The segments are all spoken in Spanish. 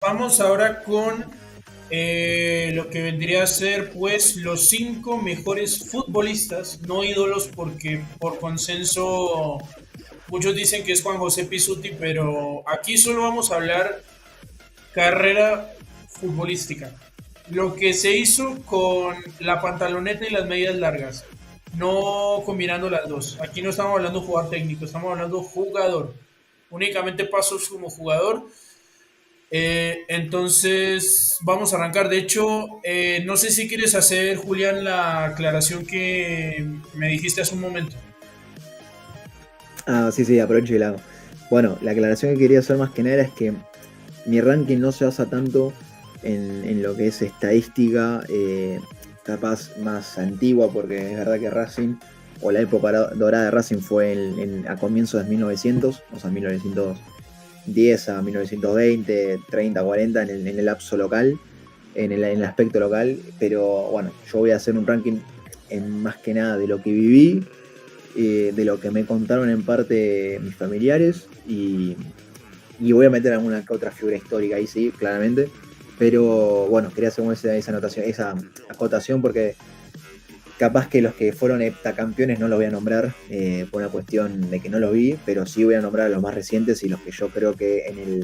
Vamos ahora con lo que vendría a ser pues los cinco mejores futbolistas, no ídolos, porque por consenso muchos dicen que es Juan José Pizzuti, pero aquí solo vamos a hablar carrera futbolística. Lo que se hizo con la pantaloneta y las medias largas, no combinando las dos. Aquí no estamos hablando de jugador técnico, estamos hablando jugador. Únicamente pasos como jugador. Entonces, vamos a arrancar. De hecho, no sé si quieres hacer, Julián, la aclaración que me dijiste hace un momento. Ah, sí, sí, aprovecho y la hago. Bueno, la aclaración que quería hacer más que nada es que mi ranking no se basa tanto en lo que es estadística, capaz más antigua, porque es verdad que Racing, o la época dorada de Racing fue a comienzos de 1900, o sea, 1910 a 1920, 30, 40, en el lapso local, en el aspecto local, pero bueno, yo voy a hacer un ranking en más que nada de lo que viví, de lo que me contaron en parte mis familiares y voy a meter alguna que otra figura histórica ahí, sí, claramente. Pero bueno, quería hacer esa anotación, esa acotación porque capaz que los que fueron heptacampeones no los voy a nombrar por una cuestión de que no los vi, pero sí voy a nombrar a los más recientes y los que yo creo que en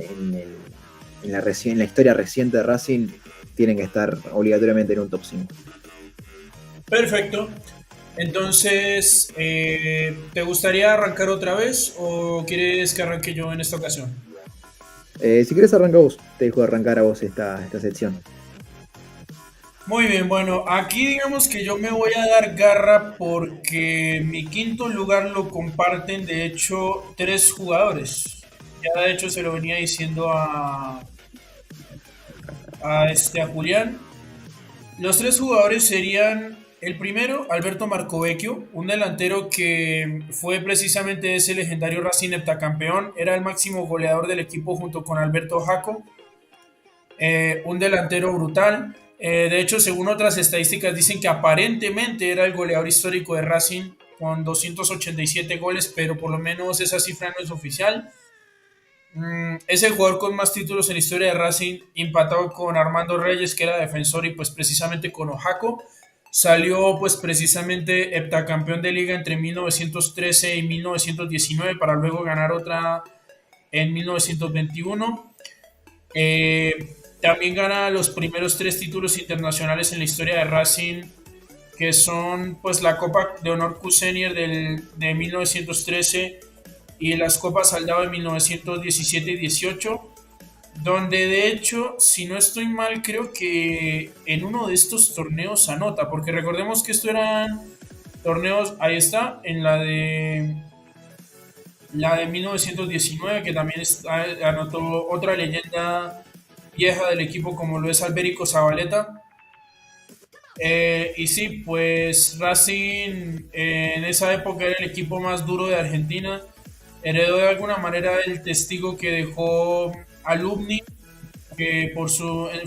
la historia reciente de Racing tienen que estar obligatoriamente en un top 5. Perfecto. Entonces, ¿te gustaría arrancar otra vez o quieres que arranque yo en esta ocasión? Si quieres arranca vos, te dejo arrancar a vos esta sección. Muy bien, bueno, aquí digamos que yo me voy a dar garra porque mi quinto lugar lo comparten de hecho tres jugadores. Ya de hecho se lo venía diciendo a Julián. Los tres jugadores serían el primero, Alberto Marcovecchio, un delantero que fue precisamente ese legendario Racing heptacampeón, era el máximo goleador del equipo junto con Alberto Jaco, un delantero brutal. De hecho, según otras estadísticas, dicen que aparentemente era el goleador histórico de Racing con 287 goles, pero por lo menos esa cifra no es oficial. Es el jugador con más títulos en la historia de Racing, empatado con Armando Reyes, que era defensor, y pues precisamente con Ojaco. Salió pues precisamente heptacampeón de liga entre 1913 y 1919 para luego ganar otra en 1921. También gana los primeros tres títulos internacionales en la historia de Racing, que son pues la Copa de Honor Kusenier de 1913 y las Copas Aldao de 1917 y 18, donde de hecho, si no estoy mal, creo que en uno de estos torneos anota, porque recordemos que esto eran torneos, ahí está, en la de 1919, que también anotó otra leyenda vieja del equipo como lo es Alberico Zabaleta. Y sí, pues Racing en esa época era el equipo más duro de Argentina. Heredó de alguna manera el testigo que dejó Alumni, que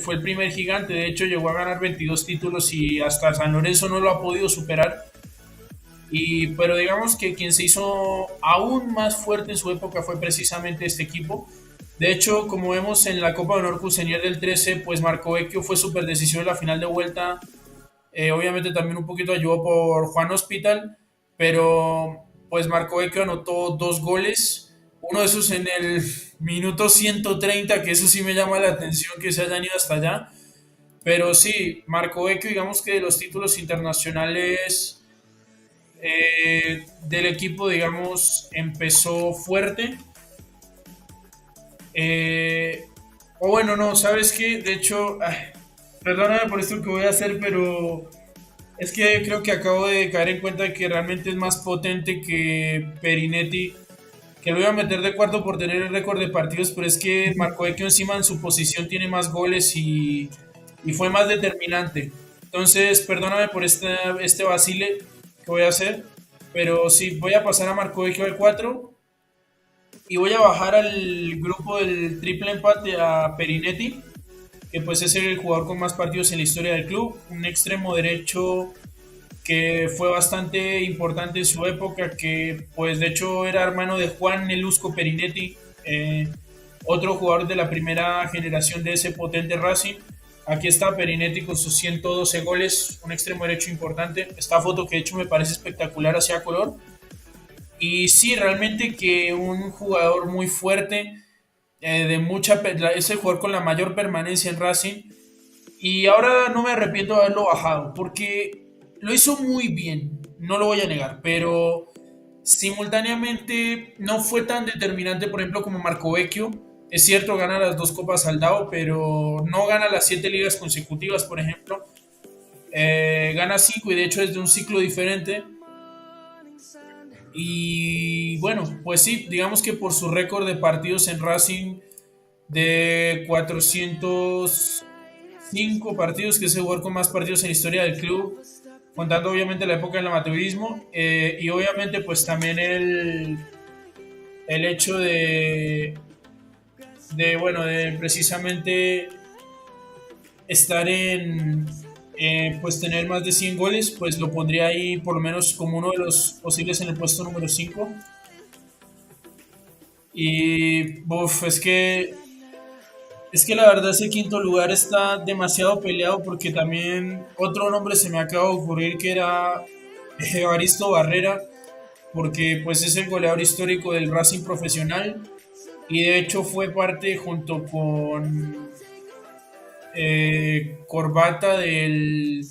fue el primer gigante. De hecho, llegó a ganar 22 títulos y hasta San Lorenzo no lo ha podido superar. Pero digamos que quien se hizo aún más fuerte en su época fue precisamente este equipo. De hecho, como vemos en la Copa de Honor Cusenier del 13, pues Marco Vecchio fue súper decisivo en la final de vuelta. Obviamente también un poquito ayudó por Juan Hospital, pero pues Marco Vecchio anotó dos goles. Uno de esos en el minuto 130, que eso sí me llama la atención que se hayan ido hasta allá. Pero sí, Marco Vecchio, digamos que de los títulos internacionales del equipo, digamos, empezó fuerte. Eh, o bueno, no, ¿sabes qué? De hecho, perdóname por esto que voy a hacer, pero es que creo que acabo de caer en cuenta de que realmente es más potente que Perinetti, que lo iba a meter de cuarto por tener el récord de partidos, pero es que Marco Vecchio encima en su posición tiene más goles y fue más determinante. Entonces, perdóname por este vacile que voy a hacer, pero sí, voy a pasar a Marco Vecchio al 4 y voy a bajar al grupo del triple empate a Perinetti, que pues es el jugador con más partidos en la historia del club, un extremo derecho que fue bastante importante en su época, que pues de hecho era hermano de Juan Nelusco Perinetti, otro jugador de la primera generación de ese potente Racing. Aquí está Perinetti con sus 112 goles, un extremo derecho importante. Esta foto que de hecho me parece espectacular hacia color. Y sí, realmente que un jugador muy fuerte, es el jugador con la mayor permanencia en Racing. Y ahora no me arrepiento de haberlo bajado, porque lo hizo muy bien, no lo voy a negar, pero simultáneamente no fue tan determinante, por ejemplo, como Marco Vecchio. Es cierto, gana las dos Copas Aldao, pero no gana las 7 ligas consecutivas, por ejemplo. Gana 5 y de hecho es de un ciclo diferente. Y bueno, pues sí, digamos que por su récord de partidos en Racing de 405 partidos, que es el jugador con más partidos en la historia del club, contando obviamente la época del amateurismo, y obviamente pues también el hecho bueno, de precisamente estar pues tener más de 100 goles, pues lo pondría ahí por lo menos como uno de los posibles en el puesto número 5. Y es que la verdad ese quinto lugar está demasiado peleado, porque también otro nombre se me acaba de ocurrir, que era Evaristo Barrera, porque pues es el goleador histórico del Racing profesional y de hecho fue parte junto con Corbata del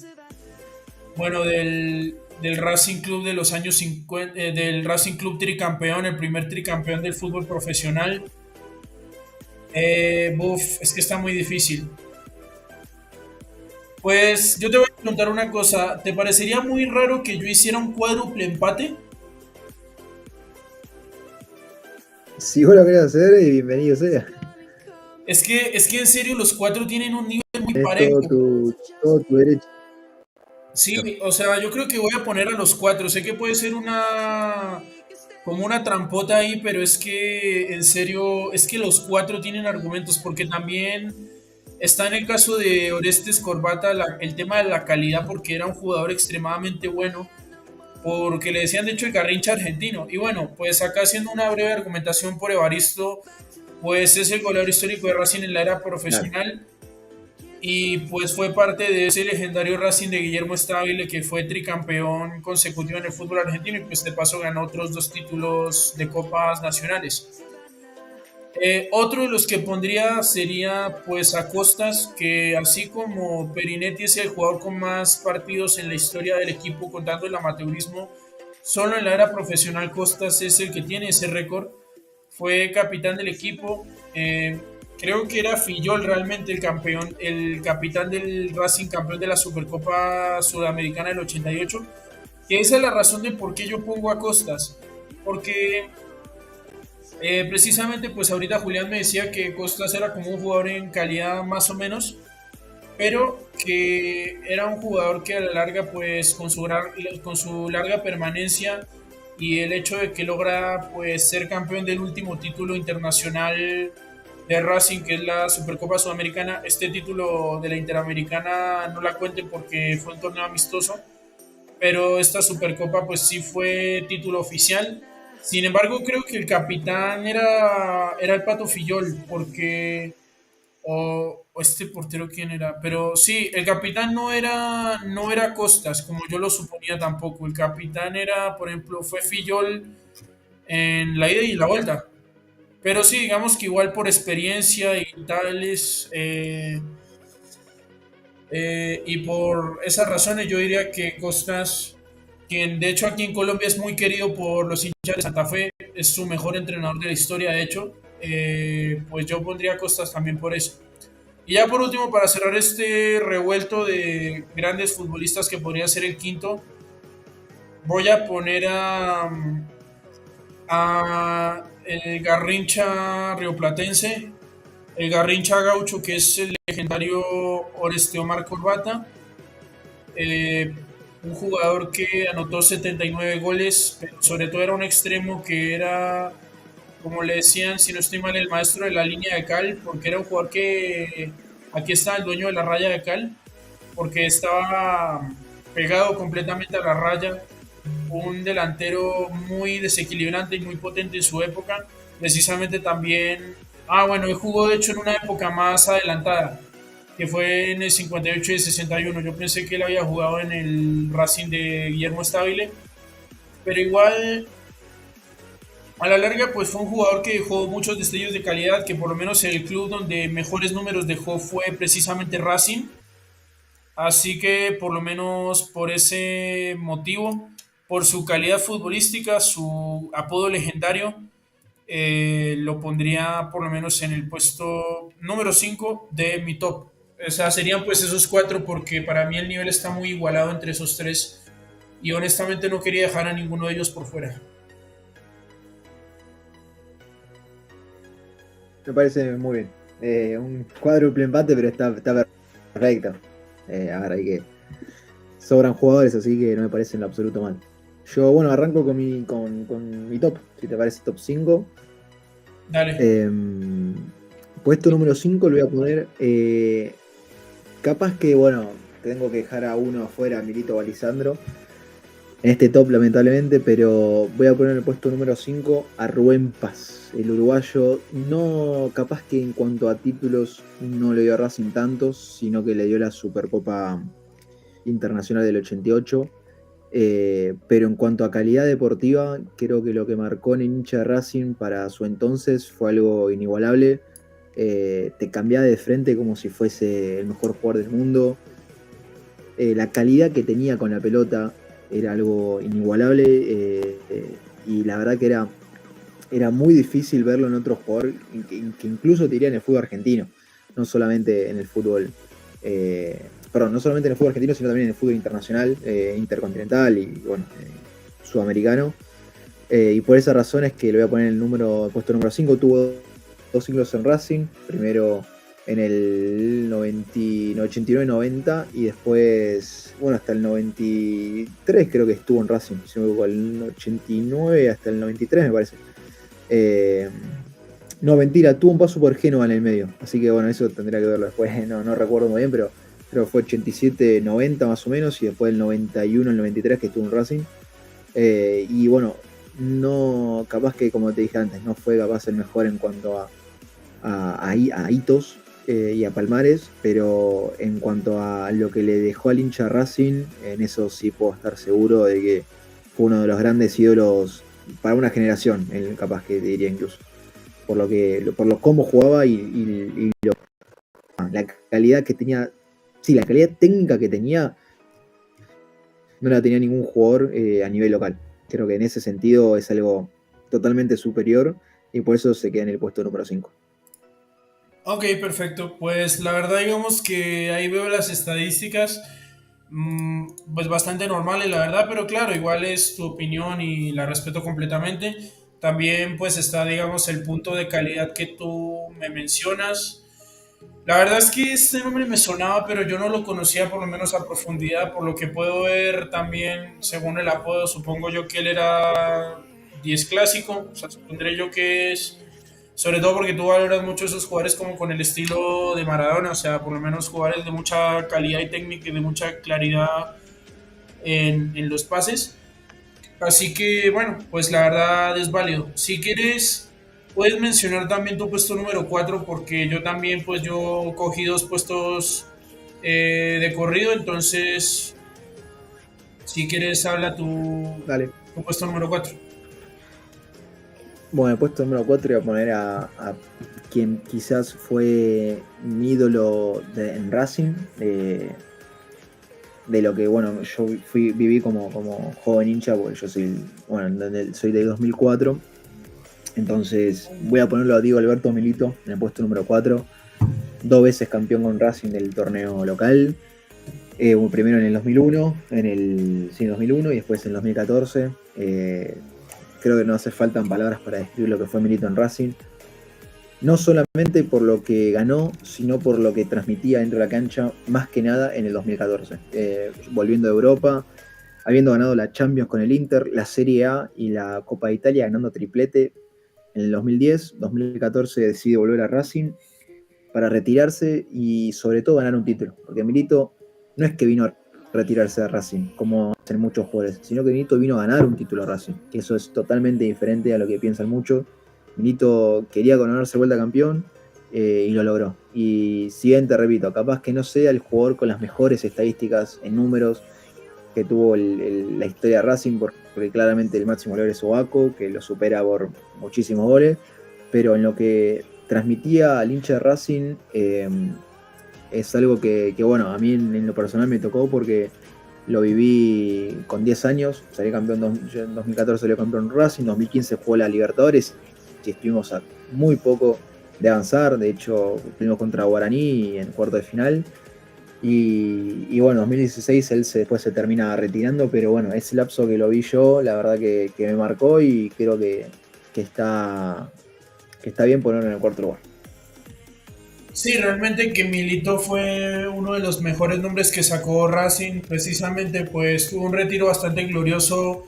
Racing Club de los años 50, del Racing Club tricampeón, el primer tricampeón del fútbol profesional. Es que está muy difícil. Pues yo te voy a preguntar una cosa, ¿te parecería muy raro que yo hiciera un cuádruple empate? Si vos lo querés hacer, bienvenido sea. Es que en serio los cuatro tienen un nivel muy Es parejo. todo tu derecho. Sí, o sea, yo creo que voy a poner a los cuatro. Sé que puede ser como una trampota ahí, pero es que en serio, es que los cuatro tienen argumentos, porque también está en el caso de Orestes Corbata el tema de la calidad, porque era un jugador extremadamente bueno, porque le decían de hecho el Garrincha argentino. Y bueno, pues acá haciendo una breve argumentación por Evaristo, pues es el goleador histórico de Racing en la era Claro. profesional y pues fue parte de ese legendario Racing de Guillermo Stabile, que fue tricampeón consecutivo en el fútbol argentino y pues de paso ganó otros 2 títulos de copas nacionales. Otro de los que pondría sería pues a Costas, que así como Perinetti es el jugador con más partidos en la historia del equipo contando el amateurismo, solo en la era profesional Costas es el que tiene ese récord. Fue capitán del equipo. Creo que era Fillol realmente el campeón, el capitán del Racing, campeón de la Supercopa Sudamericana del 88. Que esa es la razón de por qué yo pongo a Costas. Porque precisamente pues ahorita Julián me decía que Costas era como un jugador en calidad más o menos, pero que era un jugador que a la larga, pues con su larga permanencia y el hecho de que logra pues ser campeón del último título internacional de Racing, que es la Supercopa Sudamericana. Este título de la Interamericana no la cuenten porque fue un torneo amistoso, pero esta Supercopa pues sí fue título oficial. Sin embargo, creo que el capitán era el Pato Fillol, porque o este portero quién era, pero sí, el capitán no era Costas, como yo lo suponía tampoco. El capitán era, por ejemplo, fue Fillol en la ida y la vuelta. Pero sí, digamos que igual por experiencia y tales, y por esas razones yo diría que Costas, quien de hecho aquí en Colombia es muy querido por los hinchas de Santa Fe, es su mejor entrenador de la historia, de hecho, pues yo pondría a Costas también por eso. Y ya por último, para cerrar este revuelto de grandes futbolistas que podría ser el quinto, voy a poner a el Garrincha rioplatense, el Garrincha gaucho, que es el legendario Oreste Omar Corbata, eh, un jugador que anotó 79 goles, pero sobre todo era un extremo que era, como le decían, si no estoy mal, el maestro de la línea de cal, porque era un jugador que, aquí está el dueño de la raya de cal, porque estaba pegado completamente a la raya, un delantero muy desequilibrante y muy potente en su época, precisamente también Ah, bueno, él jugó de hecho en una época más adelantada, que fue en el 58 y el 61. Yo pensé que él había jugado en el Racing de Guillermo Stabile, pero igual a la larga pues fue un jugador que dejó muchos destellos de calidad, que por lo menos el club donde mejores números dejó fue precisamente Racing. Así que por lo menos por ese motivo, por su calidad futbolística, su apodo legendario, lo pondría por lo menos en el puesto número 5 de mi top. O sea, serían pues esos cuatro porque para mí el nivel está muy igualado entre esos tres y honestamente no quería dejar a ninguno de ellos por fuera. Me parece muy bien. Un cuádruple empate, pero está perfecto. A ver, hay que. Sobran jugadores, así que no me parece en lo absoluto mal. Yo, bueno, arranco con mi top, si te parece top 5. Dale. Puesto número 5 lo voy a poner. Capaz que, bueno, tengo que dejar a uno afuera, a Milito o a Lisandro, en este top, lamentablemente, pero voy a poner en el puesto número 5 a Rubén Paz, el uruguayo. No, capaz que en cuanto a títulos no le dio a Racing tantos, sino que le dio la Supercopa Internacional del 88. Pero en cuanto a calidad deportiva, creo que lo que marcó en el hincha de Racing para su entonces fue algo inigualable. Te cambiaba de frente como si fuese el mejor jugador del mundo. La calidad que tenía con la pelota era algo inigualable, y la verdad que era muy difícil verlo en otro jugador, que incluso te diría en el fútbol argentino, no solamente en el fútbol, perdón, no solamente en el fútbol argentino, sino también en el fútbol internacional, intercontinental y bueno, sudamericano. Y por esa razón es que lo voy a poner en el puesto número 5. Tuvo dos ciclos en Racing, primero en el 89-90 y después, bueno, hasta el 93 creo que estuvo en Racing, si no me equivoco, el 89 hasta el 93 me parece. Eh, no, mentira, tuvo un paso por Génova en el medio, así que bueno, eso tendría que verlo después, no recuerdo muy bien, pero creo que fue 87-90 más o menos, y después el 91 el 93 que estuvo en Racing. Y bueno, no, capaz que como te dije antes, no fue capaz el mejor en cuanto a hitos, y a palmares, pero en cuanto a lo que le dejó al hincha Racing, en eso sí puedo estar seguro de que fue uno de los grandes ídolos para una generación, capaz que te diría incluso, por lo cómo jugaba y la calidad que tenía, sí, la calidad técnica que tenía no la tenía ningún jugador, a nivel local. Creo que en ese sentido es algo totalmente superior y por eso se queda en el puesto número 5. Ok, perfecto. Pues la verdad digamos que ahí veo las estadísticas, pues bastante normales, la verdad, pero claro, igual es tu opinión y la respeto completamente. También pues está, digamos, el punto de calidad que tú me mencionas. La verdad es que este nombre me sonaba, pero yo no lo conocía por lo menos a profundidad, por lo que puedo ver también, según el apodo, supongo yo que él era 10 clásico, o sea, supondré yo que es, sobre todo porque tú valoras mucho esos jugadores como con el estilo de Maradona, o sea, por lo menos jugadores de mucha calidad y técnica y de mucha claridad en los pases. Así que bueno, pues la verdad es válido. Si quieres, puedes mencionar también tu puesto número 4 porque yo también, pues yo cogí dos puestos de corrido, entonces si quieres, habla Dale. tu puesto número 4. Bueno, el puesto número 4 voy a poner a quien quizás fue mi ídolo en Racing, de lo que, bueno, yo viví como joven hincha, porque yo soy de 2004. Entonces voy a ponerlo a Diego Alberto Milito en el puesto número 4, dos veces campeón con Racing del torneo local. Primero en el 2001, sí, 2001 y después en el 2014. Creo que no hace falta palabras para describir lo que fue Milito en Racing. No solamente por lo que ganó, sino por lo que transmitía dentro de la cancha, más que nada en el 2014. Volviendo de Europa, habiendo ganado la Champions con el Inter, la Serie A y la Copa de Italia, ganando triplete en el 2010. 2014 decide volver a Racing para retirarse y sobre todo ganar un título. Porque Milito no es que vino a retirarse de Racing, como hacen muchos jugadores, sino que Milito vino a ganar un título a Racing, que eso es totalmente diferente a lo que piensan muchos. Milito quería coronarse vuelta campeón y lo logró. Y si bien te repito, capaz que no sea el jugador con las mejores estadísticas en números que tuvo la historia de Racing, porque claramente el máximo goleador es Ovaco, que lo supera por muchísimos goles, pero en lo que transmitía al hincha de Racing es algo bueno, a mí en lo personal me tocó porque lo viví con 10 años, salí campeón, yo en 2014 salió campeón Racing, en 2015 jugó la Libertadores y estuvimos a muy poco de avanzar, de hecho estuvimos contra Guaraní en cuarto de final. Y bueno, 2016 él después se termina retirando, pero bueno, ese lapso que lo vi yo, la verdad que me marcó y creo que está, que está bien ponerlo en el cuarto lugar. Sí, realmente que Milito fue uno de los mejores nombres que sacó Racing, precisamente pues tuvo un retiro bastante glorioso,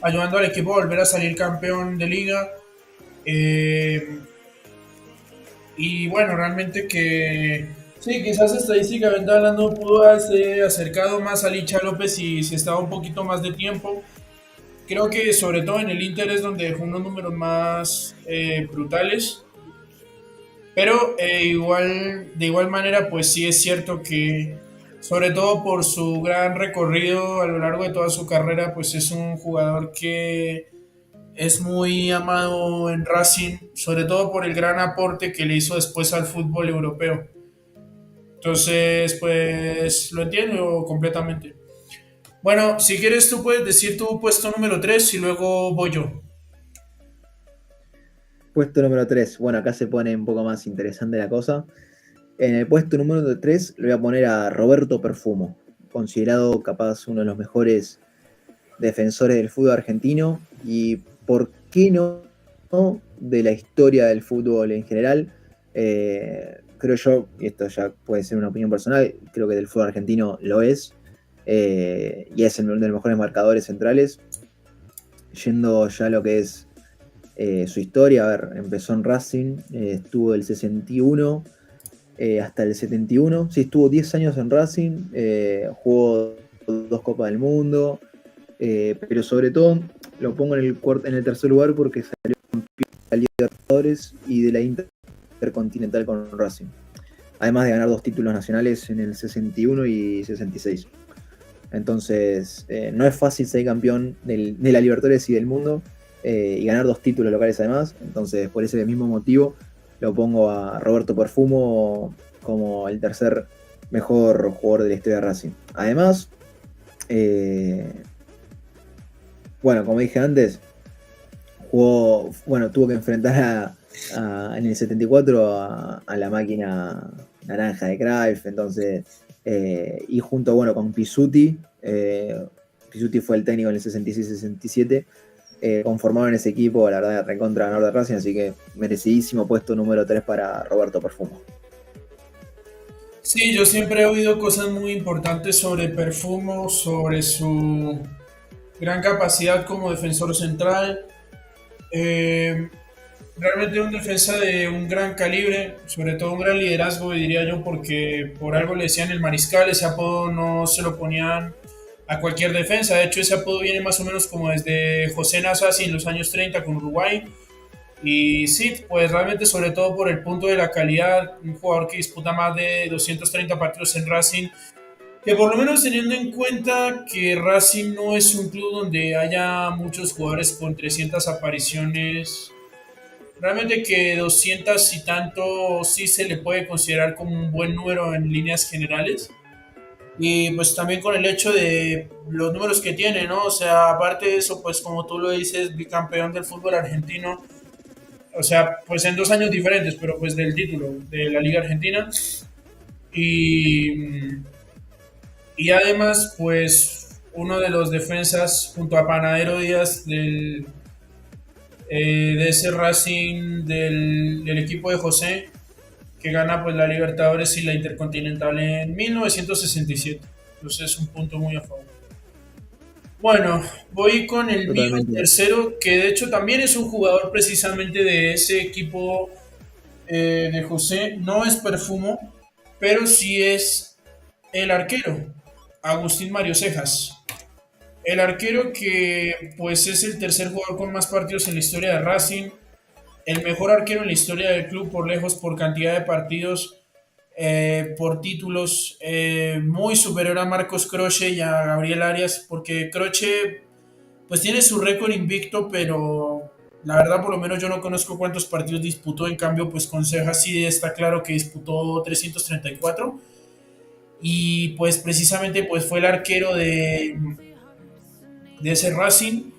ayudando al equipo a volver a salir campeón de liga. Eh, y bueno, realmente que sí, quizás estadísticamente hablando pudo haberse acercado más a Licha López si estaba un poquito más de tiempo. Creo que sobre todo en el Inter es donde dejó unos números más brutales. Pero de igual manera, pues sí es cierto que, sobre todo por su gran recorrido a lo largo de toda su carrera, pues es un jugador que es muy amado en Racing, sobre todo por el gran aporte que le hizo después al fútbol europeo. Entonces, pues lo entiendo completamente. Bueno, si quieres tú puedes decir tu puesto número 3 y luego voy yo. Puesto número 3, bueno, acá se pone un poco más interesante la cosa. En el puesto número 3 le voy a poner a Roberto Perfumo, considerado capaz uno de los mejores defensores del fútbol argentino y, ¿por qué no?, de la historia del fútbol en general. Creo yo, y esto ya puede ser una opinión personal, creo que del fútbol argentino lo es, y es uno de los mejores marcadores centrales. Yendo ya a lo que es su historia, a ver, empezó en Racing, estuvo del 61 hasta el 71, sí, estuvo 10 años en Racing, jugó dos Copas del Mundo, pero sobre todo lo pongo en el tercer lugar porque salió de la Libertadores y de la Intercontinental con Racing. Además de ganar dos títulos nacionales en el 61 y 66. Entonces, no es fácil ser campeón de la Libertadores y del mundo y ganar dos títulos locales además. Entonces, por ese mismo motivo, lo pongo a Roberto Perfumo como el tercer mejor jugador de la historia de Racing. Además, bueno, como dije antes, tuvo que enfrentar en el 74 a la máquina naranja de Cruyff, entonces, y junto, bueno, con Pisuti, Pisuti fue el técnico en el 66-67, conformaron ese equipo, la verdad, recontra ganador de Racing, así que merecidísimo puesto número 3 para Roberto Perfumo. Sí, yo siempre he oído cosas muy importantes sobre Perfumo, sobre su gran capacidad como defensor central. Eh, Realmente un defensa de un gran calibre, sobre todo un gran liderazgo, diría yo, porque por algo le decían el mariscal, ese apodo no se lo ponían a cualquier defensa. De hecho, ese apodo viene más o menos como desde José Nasasi en los años 30 con Uruguay. Y sí, pues realmente sobre todo por el punto de la calidad, un jugador que disputa más de 230 partidos en Racing, que por lo menos teniendo en cuenta que Racing no es un club donde haya muchos jugadores con 300 apariciones, realmente que 200 y tanto sí se le puede considerar como un buen número en líneas generales. Y pues también con el hecho de los números que tiene, ¿no? O sea, aparte de eso, pues como tú lo dices, bicampeón del fútbol argentino, o sea, pues en 2 años diferentes, pero pues del título de la Liga Argentina. Y, y además, pues uno de los defensas junto a Panadero Díaz de ese Racing del equipo de José, que gana pues la Libertadores y la Intercontinental en 1967. Entonces es un punto muy a favor. Bueno, voy con el mío, el Totalmente. tercero, que de hecho también es un jugador precisamente de ese equipo de José. No es Perfumo, pero sí es el arquero, Agustín Mario Cejas. El arquero que pues es el tercer jugador con más partidos en la historia de Racing. el mejor arquero en la historia del club por lejos, por cantidad de partidos, por títulos, muy superior a Marcos Croce y a Gabriel Arias, porque Croce pues tiene su récord invicto, pero la verdad por lo menos yo no conozco cuántos partidos disputó. En cambio pues con Cejas sí está claro que disputó 334 y pues precisamente pues fue el arquero de ese Racing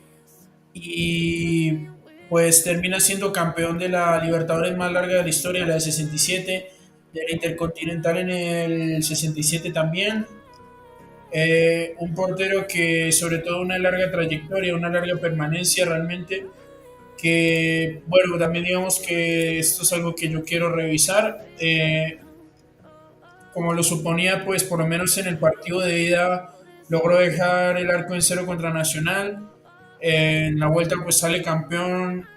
y pues termina siendo campeón de la Libertadores más larga de la historia, la de 67, de la Intercontinental en el 67 también. Un portero que sobre todo una larga trayectoria, una larga permanencia realmente, que bueno, también digamos que esto es algo que yo quiero revisar. Como lo suponía, pues por lo menos en el partido de ida logró dejar el arco en cero contra Nacional. En la vuelta pues sale campeón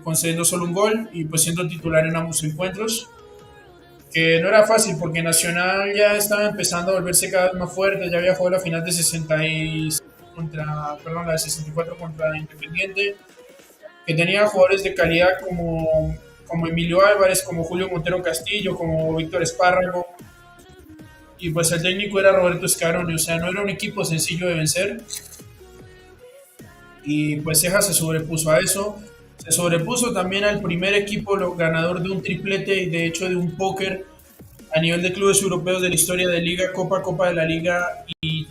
concediendo solo un gol y pues siendo titular en ambos encuentros, que no era fácil porque Nacional ya estaba empezando a volverse cada vez más fuerte, ya había jugado la final de 66 contra, perdón, la de 64 contra Independiente, que tenía jugadores de calidad como Emilio Álvarez, como Julio Montero Castillo, como Víctor Espárrago, y pues el técnico era Roberto Scaroni, o sea, no era un equipo sencillo de vencer, y pues Ceja se sobrepuso a eso. Se sobrepuso también al primer equipo ganador de un triplete y de hecho de un póker a nivel de clubes europeos de la historia de Liga, Copa, Copa de la Liga y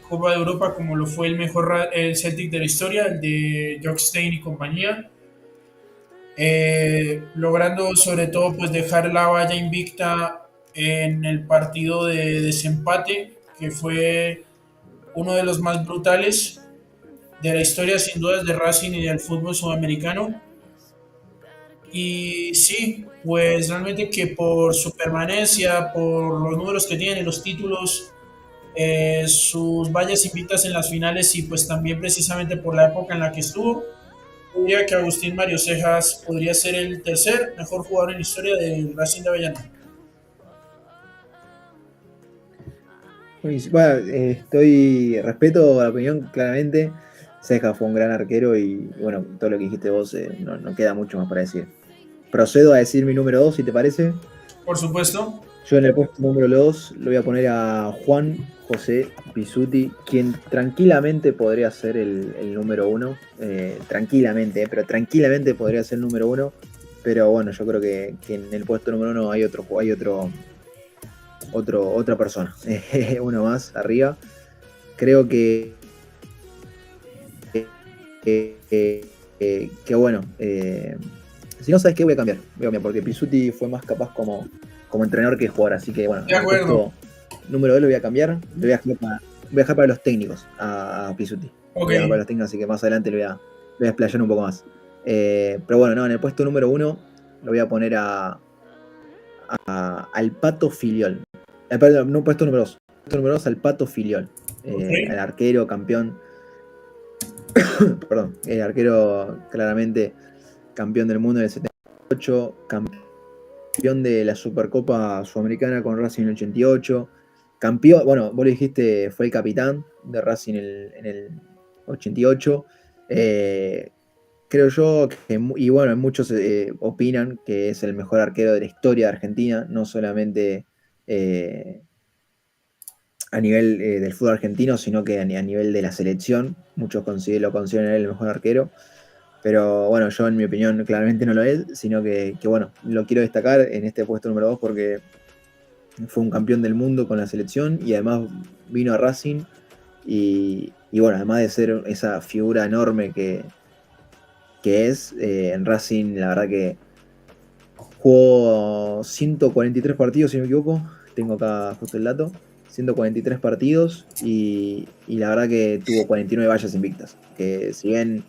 Copa de Europa, como lo fue el mejor el Celtic de la historia, el de Jock Stein y compañía. Logrando sobre todo pues dejar la valla invicta en el partido de desempate, que fue uno de los más brutales de la historia sin dudas de Racing y del fútbol sudamericano. Y sí, pues realmente que por su permanencia, por los números que tiene, los títulos, sus vallas invictas en las finales y pues también precisamente por la época en la que estuvo, diría que Agustín Mario Cejas podría ser el tercer mejor jugador en la historia del Racing de Avellaneda. Bueno, respeto la opinión claramente. Ceja fue un gran arquero y bueno, todo lo que dijiste vos no queda mucho más para decir. Procedo a decir mi número 2, si te parece. Por supuesto. Yo en el puesto número 2 lo voy a poner a Juan José Pizzuti, quien tranquilamente podría ser el número 1. Tranquilamente, pero tranquilamente podría ser el número 1. Pero bueno, yo creo que en el puesto número 1 hay otra persona. Uno más arriba. Creo que bueno. Si no sabes qué, voy a cambiar. Porque Pizzuti fue más capaz como entrenador que jugador. Así que bueno, de acuerdo. Número 2 lo voy a cambiar. Lo voy a dejar para los técnicos a Pizzuti. Okay. Voy a dejar para los técnicos, así que más adelante lo voy a explayar un poco más. Pero bueno, no, en el puesto número 1 lo voy a poner al Pato Filiol. Perdón, no, puesto número 2. Puesto número 2 al Pato Filiol. Okay. El arquero, campeón. Perdón, el arquero claramente campeón del mundo en el 78, campeón de la Supercopa Sudamericana con Racing en el 88, campeón, bueno, vos lo dijiste, fue el capitán de Racing en el 88. Creo yo que, y bueno, muchos opinan que es el mejor arquero de la historia de Argentina, no solamente a nivel del fútbol argentino, sino que a nivel de la selección. Muchos lo consideran él el mejor arquero. Pero bueno, yo en mi opinión claramente no lo es, sino que bueno, lo quiero destacar en este puesto número 2 porque fue un campeón del mundo con la selección y además vino a Racing y bueno, además de ser esa figura enorme que es, en Racing la verdad que jugó 143 partidos, si no me equivoco, tengo acá justo el dato, 143 partidos y la verdad que tuvo 49 vallas invictas, que si bien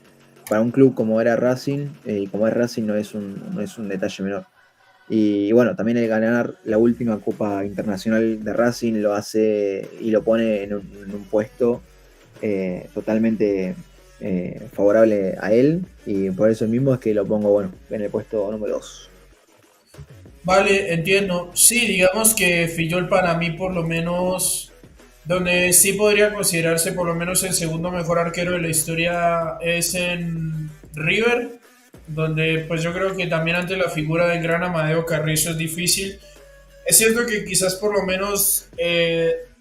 para un club como era Racing, y como es Racing no es un detalle menor. Y bueno, también el ganar la última Copa Internacional de Racing lo hace y lo pone en un puesto totalmente favorable a él, y por eso mismo es que lo pongo bueno en el puesto número 2. Vale, entiendo. Sí, digamos que Fillol para mí por lo menos, donde sí podría considerarse por lo menos el segundo mejor arquero de la historia es en River, donde pues yo creo que también ante la figura del gran Amadeo Carrizo es difícil. Es cierto que quizás por lo menos,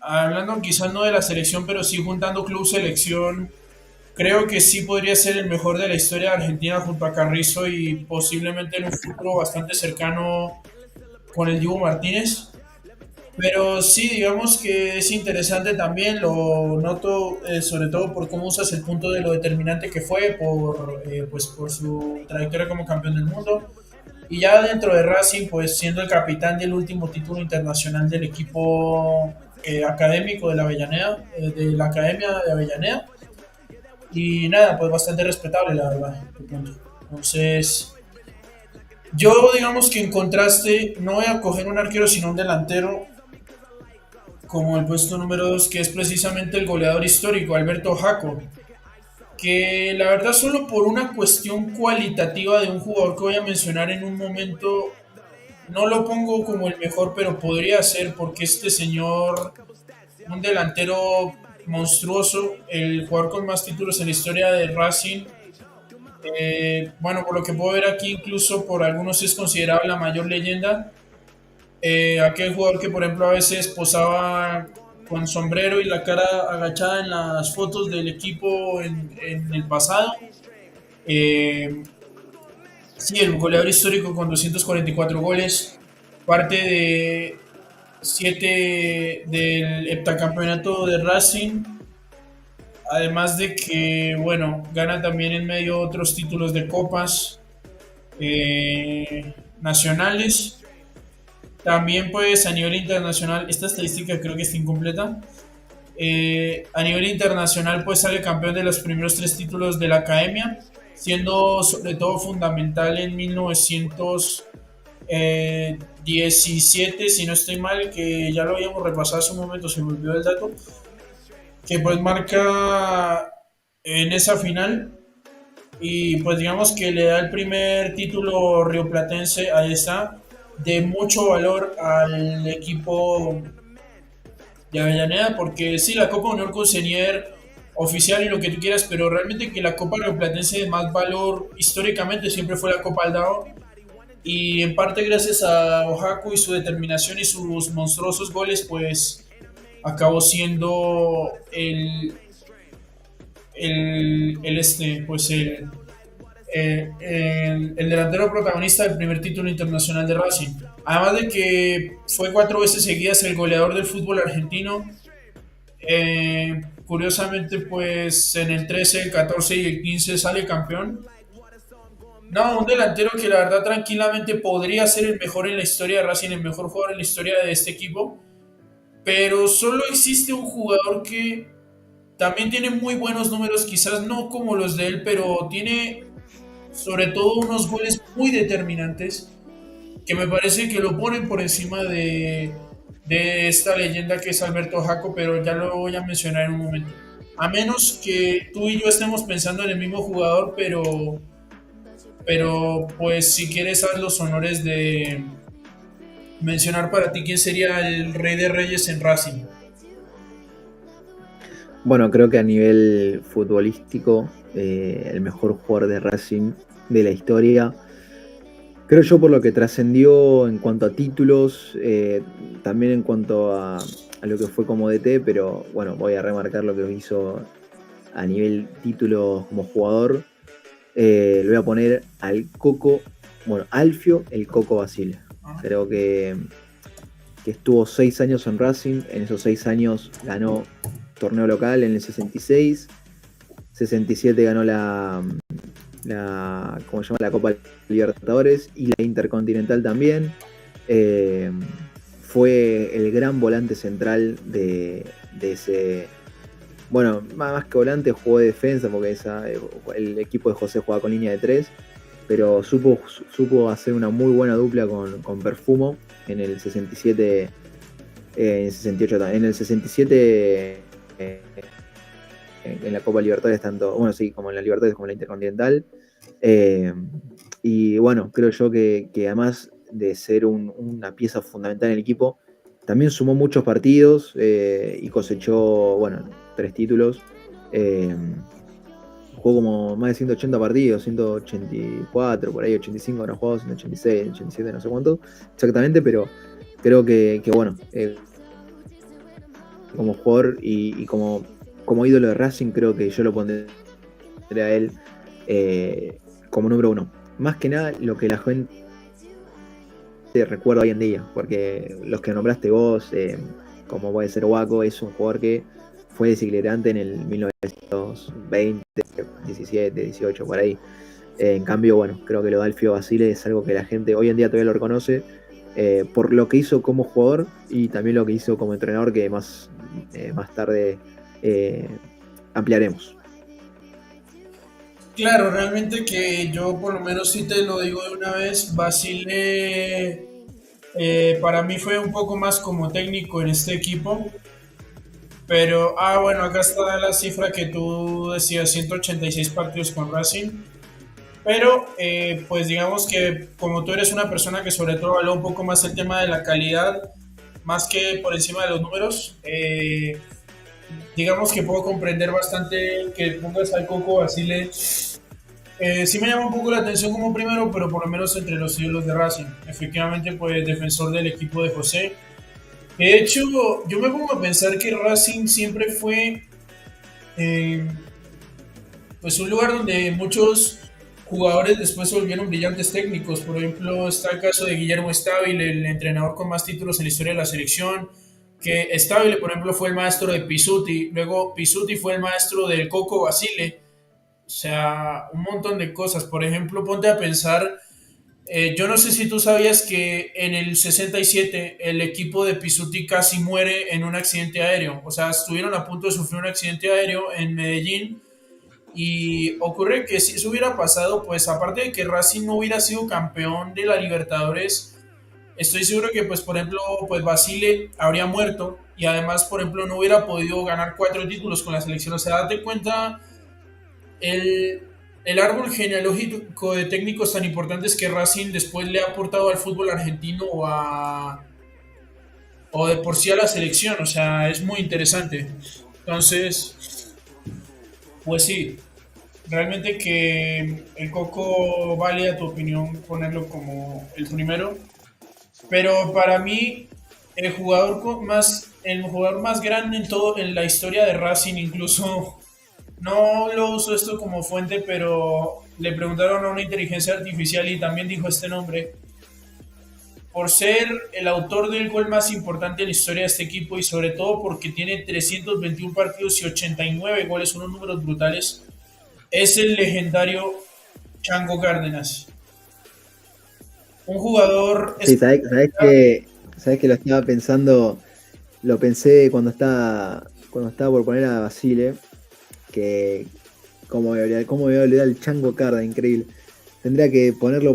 hablando quizás no de la selección, pero sí juntando club selección, creo que sí podría ser el mejor de la historia de Argentina junto a Carrizo y posiblemente en un futuro bastante cercano con el Dibu Martínez. Pero sí, digamos que es interesante también, lo noto sobre todo por cómo usas el punto de lo determinante que fue, pues por su trayectoria como campeón del mundo. Y ya dentro de Racing, pues siendo el capitán del último título internacional del equipo académico de la Avellaneda, de la Academia de Avellaneda. Y nada, pues bastante respetable, la verdad, tu punto. Entonces, yo digamos que en contraste, no voy a coger un arquero sino un delantero como el puesto número 2 que es precisamente el goleador histórico, Alberto Jaco, que la verdad solo por una cuestión cualitativa de un jugador que voy a mencionar en un momento, no lo pongo como el mejor, pero podría ser porque este señor, un delantero monstruoso, el jugador con más títulos en la historia de Racing, bueno, por lo que puedo ver aquí, incluso por algunos es considerado la mayor leyenda. Aquel jugador que, por ejemplo, a veces posaba con sombrero y la cara agachada en las fotos del equipo en el pasado. Eh, sí, el goleador histórico con 244 goles, parte de 7 del heptacampeonato de Racing, además de que, bueno, gana también en medio otros títulos de copas nacionales. También pues a nivel internacional, esta estadística creo que está incompleta. A nivel internacional pues sale campeón de los primeros 3 títulos de la academia, siendo sobre todo fundamental en 1917, si no estoy mal, que ya lo habíamos repasado hace un momento, se me olvidó el dato, que pues marca en esa final y pues digamos que le da el primer título rioplatense, ahí está, de mucho valor al equipo de Avellaneda, porque sí, la Copa Honor con Senior oficial y lo que tú quieras, pero realmente que la Copa Rioplatense de más valor históricamente siempre fue la Copa Aldao, y en parte gracias a Oaxaca y su determinación y sus monstruosos goles, pues acabó siendo el delantero protagonista del primer título internacional de Racing. Además de que fue 4 veces seguidas el goleador del fútbol argentino. Curiosamente, pues en el 13, el 14 y el 15 sale campeón. No, un delantero que la verdad tranquilamente podría ser el mejor en la historia de Racing, el mejor jugador en la historia de este equipo. Pero solo existe un jugador que también tiene muy buenos números, quizás no como los de él, pero tiene sobre todo unos goles muy determinantes que me parece que lo ponen por encima de esta leyenda que es Alberto Jaco, pero ya lo voy a mencionar en un momento. A menos que tú y yo estemos pensando en el mismo jugador, pero pues si quieres haz los honores de mencionar para ti quién sería el rey de reyes en Racing. Bueno, creo que a nivel futbolístico, el mejor jugador de Racing de la historia, creo yo por lo que trascendió en cuanto a títulos, también en cuanto a lo que fue como DT, pero bueno, voy a remarcar lo que hizo a nivel títulos como jugador. Le voy a poner al Coco, bueno, Alfio el Coco Basile. Ajá. Creo que estuvo 6 años en Racing, en esos 6 años ganó torneo local en el 66, 67 ganó ¿cómo se llama? La Copa Libertadores y la Intercontinental también. Fue el gran volante central de ese. Bueno, más que volante jugó de defensa porque el equipo de José jugaba con línea de 3, pero supo hacer una muy buena dupla con Perfumo en el 67, en el 68 también. En el 67 en la Copa Libertadores, tanto, bueno, sí, como en la Libertadores como en la Intercontinental. Y bueno, creo yo que además de ser una pieza fundamental en el equipo, también sumó muchos partidos y cosechó, bueno, 3 títulos. jugó como más de 180 partidos, 184, por ahí 85 habrá jugado, 186, 87, no sé cuánto exactamente, pero creo que bueno, como jugador y como ídolo de Racing, creo que yo lo pondré a él como número uno. Más que nada lo que la gente recuerda hoy en día, porque los que nombraste vos, como puede ser Waco, es un jugador que fue desequilibrante en el 1920, 17, 18, por ahí. En cambio, bueno, creo que lo de Alfio Basile es algo que la gente hoy en día todavía lo reconoce por lo que hizo como jugador y también lo que hizo como entrenador, que más tarde eh, ampliaremos. Claro, realmente que yo por lo menos sí te lo digo de una vez, Basile para mí fue un poco más como técnico en este equipo, pero, bueno, acá está la cifra que tú decías, 186 partidos con Racing, pero pues digamos que como tú eres una persona que sobre todo valora un poco más el tema de la calidad, más que por encima de los números, digamos que puedo comprender bastante que pongas al Coco Basile. Sí me llama un poco la atención como primero, pero por lo menos entre los ídolos de Racing. Efectivamente, pues defensor del equipo de José. De hecho, yo me pongo a pensar que Racing siempre fue eh, pues un lugar donde muchos jugadores después se volvieron brillantes técnicos. Por ejemplo, está el caso de Guillermo Stabile, el entrenador con más títulos en la historia de la selección. Que Stabile, por ejemplo, fue el maestro de Pisuti. Luego Pisuti fue el maestro del Coco Basile. O sea, un montón de cosas. Por ejemplo, ponte a pensar, yo no sé si tú sabías que en el 67 el equipo de Pisuti casi muere en un accidente aéreo. O sea, estuvieron a punto de sufrir un accidente aéreo en Medellín y ocurre que si eso hubiera pasado, pues aparte de que Racing no hubiera sido campeón de la Libertadores, estoy seguro que, pues, por ejemplo, pues Basile habría muerto y además, por ejemplo, no hubiera podido ganar 4 títulos con la selección. O sea, date cuenta el, el árbol genealógico de técnicos tan importantes que Racing después le ha aportado al fútbol argentino o de por sí a la selección. O sea, es muy interesante. Entonces, pues sí, realmente que el Coco vale a tu opinión ponerlo como el primero. Pero para mí, el jugador más grande en todo, en la historia de Racing, incluso no lo uso esto como fuente, pero le preguntaron a una inteligencia artificial y también dijo este nombre, por ser el autor del gol más importante en la historia de este equipo y sobre todo porque tiene 321 partidos y 89 goles, unos números brutales, es el legendario Chango Cárdenas. Un jugador Sí, sabés que lo estaba pensando, lo pensé cuando estaba por poner a Basile, que cómo me voy a olvidar el Chango Carda, increíble. Tendría que ponerlo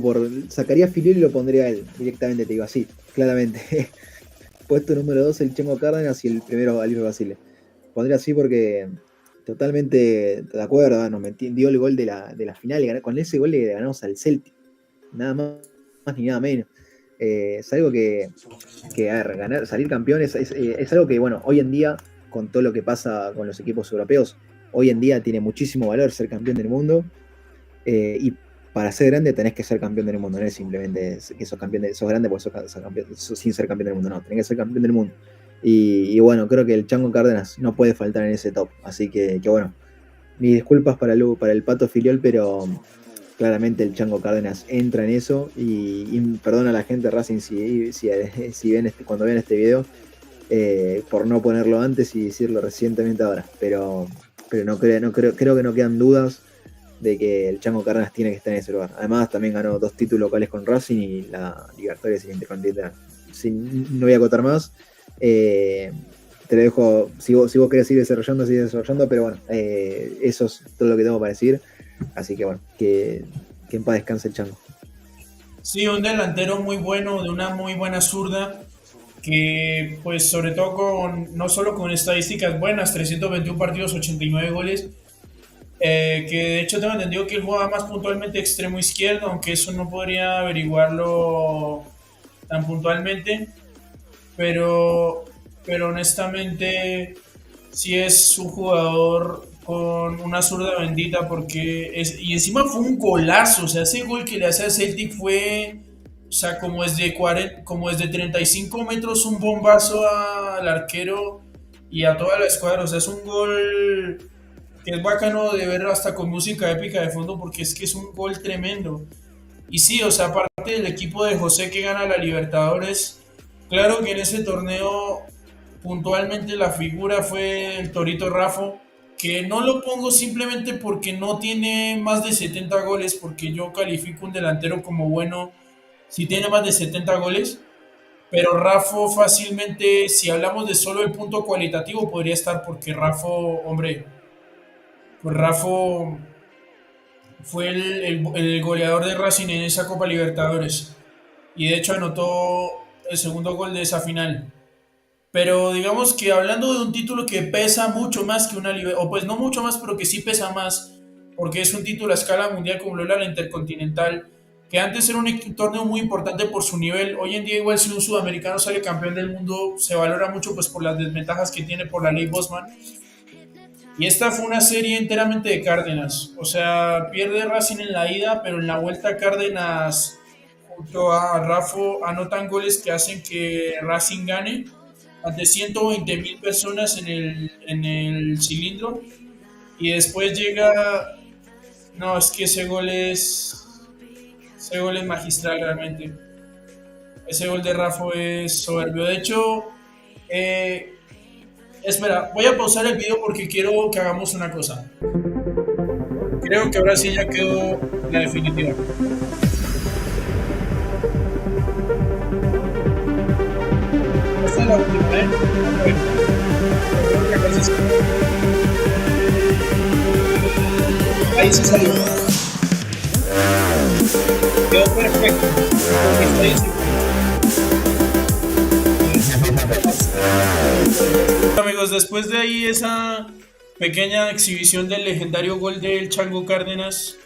sacaría a Filiol y lo pondría a él directamente, te digo así, claramente. Puesto número 2 el Chango Cárdenas y el primero Alvaro Basile. Pondría así porque totalmente de acuerdo, nos dio el gol de la final, con ese gol le ganamos al Celtic, nada más ni nada menos. Es algo que a ver, salir campeón es algo que, bueno, hoy en día, con todo lo que pasa con los equipos europeos, hoy en día tiene muchísimo valor ser campeón del mundo. Y para ser grande tenés que ser campeón del mundo, no es simplemente que sos grande porque sos sin ser campeón del mundo, no, tenés que ser campeón del mundo. Y bueno, creo que el Chango Cárdenas no puede faltar en ese top. Así que bueno, mis disculpas para el Pato Filiol, pero claramente el Chango Cárdenas entra en eso. Y perdona a la gente de Racing si ven cuando ven este video por no ponerlo antes y decirlo recientemente ahora. Pero creo que no quedan dudas de que el Chango Cárdenas tiene que estar en ese lugar. Además, también ganó 2 títulos locales con Racing y la Libertadores y la Intercontinental. No voy a acotar más. Te lo dejo, si vos querés seguir desarrollando, sigue desarrollando, pero bueno, eso es todo lo que tengo para decir. Así que bueno, que en paz descanse el Chango. Sí, un delantero muy bueno, de una muy buena zurda, que pues sobre todo no solo con estadísticas buenas, 321 partidos, 89 goles, que de hecho tengo entendido que él jugaba más puntualmente extremo izquierdo, aunque eso no podría averiguarlo tan puntualmente, pero, pero honestamente sí es un jugador con una zurda bendita y encima fue un golazo, o sea, ese gol que le hace a Celtic fue, o sea, como desde 35 metros un bombazo al arquero y a toda la escuadra, o sea, es un gol que es bacano de ver hasta con música épica de fondo porque es que es un gol tremendo. Y sí, o sea, aparte del equipo de José que gana la Libertadores, claro que en ese torneo puntualmente la figura fue el Torito Raffo, que no lo pongo simplemente porque no tiene más de 70 goles, porque yo califico un delantero como bueno si tiene más de 70 goles, pero Raffo fácilmente, si hablamos de solo el punto cualitativo, podría estar porque Raffo, hombre, pues Raffo fue el goleador de Racing en esa Copa Libertadores y de hecho anotó el segundo gol de esa final. Pero digamos que hablando de un título que pesa mucho más que una o pues no mucho más, pero que sí pesa más, porque es un título a escala mundial como lo era la Intercontinental, que antes era un torneo muy importante por su nivel. Hoy en día igual si un sudamericano sale campeón del mundo se valora mucho pues por las desventajas que tiene por la ley Bosman. Y esta fue una serie enteramente de Cárdenas. O sea, pierde Racing en la ida, pero en la vuelta Cárdenas junto a Rafa anotan goles que hacen que Racing gane ante 120.000 personas en el cilindro. Y después llega... No, es que ese gol es magistral realmente. Ese gol de Rafa es soberbio. De hecho, espera, voy a pausar el video porque quiero que hagamos una cosa. Creo que ahora sí ya quedó la definitiva. Esta es la última, ¿eh? A ver. Ahí se salió. Quedó perfecto. Amigos, después de ahí esa pequeña exhibición del legendario gol del Chango Cárdenas,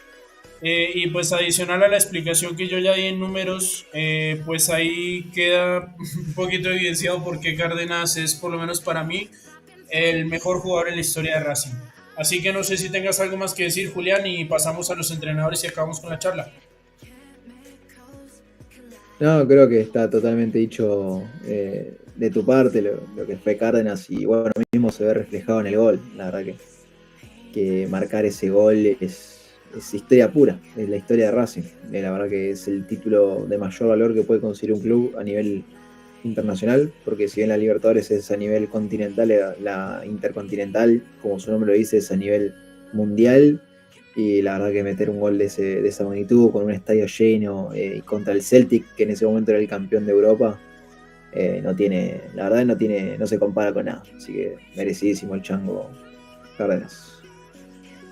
y pues adicional a la explicación que yo ya di en números, pues ahí queda un poquito evidenciado por qué Cárdenas es, por lo menos para mí, el mejor jugador en la historia de Racing. Así que no sé si tengas algo más que decir, Julián, y pasamos a los entrenadores y acabamos con la charla. No, creo que está totalmente dicho de tu parte lo que fue Cárdenas y bueno, mismo se ve reflejado en el gol. La verdad que marcar ese gol es historia pura, es la historia de Racing. La verdad que es el título de mayor valor que puede conseguir un club a nivel internacional, porque si bien la Libertadores es a nivel continental, la Intercontinental, como su nombre lo dice, es a nivel mundial. Y la verdad que meter un gol de esa magnitud con un estadio lleno contra el Celtic, que en ese momento era el campeón de Europa, la verdad no se compara con nada. Así que merecidísimo el Chango Cárdenas.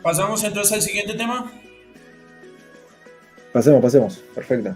Pasamos entonces al siguiente tema. Pasemos, perfecto.